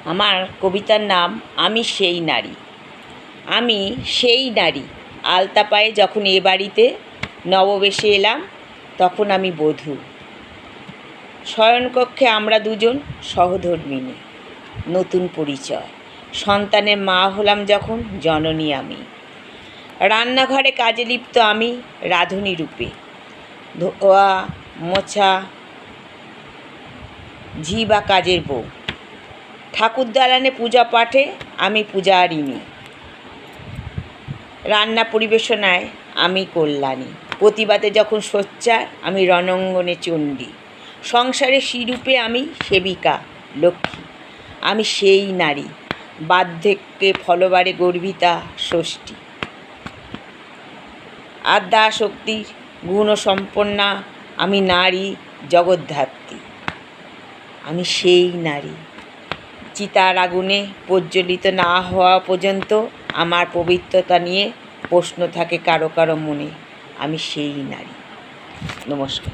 আমার কবিতার নাম আমি সেই নারী। আমি সেই নারী, আলতা পায়ে যখন এ বাড়িতে নববেশে এলাম, তখন আমি বধূ। শয়নকক্ষে আমরা দুজন সহধর্মিণী। নতুন পরিচয়, সন্তানের মা হলাম যখন, জননী আমি। রান্নাঘরে কাজে লিপ্ত আমি রাঁধুনি রূপে। ধোয়া মোছা ঝি বা কাজের বউ। ঠাকুর দালানে পূজা পাঠে আমি পূজারিণী। রান্না পরিবেশনায় আমি কল্যাণী। প্রতিবাদে যখন সোচ্চার আমি রণাঙ্গনে চণ্ডী। সংসারে শ্রীরূপে আমি সেবিকা লক্ষ্মী। আমি সেই নারী, বার্ধক্যে ফলবারে গর্বিতা ষষ্ঠী। আদ্যা শক্তির গুণসম্পন্না আমি নারী জগদ্ধাত্রী। আমি সেই নারী, চিতার আগুনে প্রজ্বলিত না হওয়া পর্যন্ত আমার পবিত্রতা নিয়ে প্রশ্ন থাকে কারো কারো মনে। আমি সেই নারী। নমস্কার।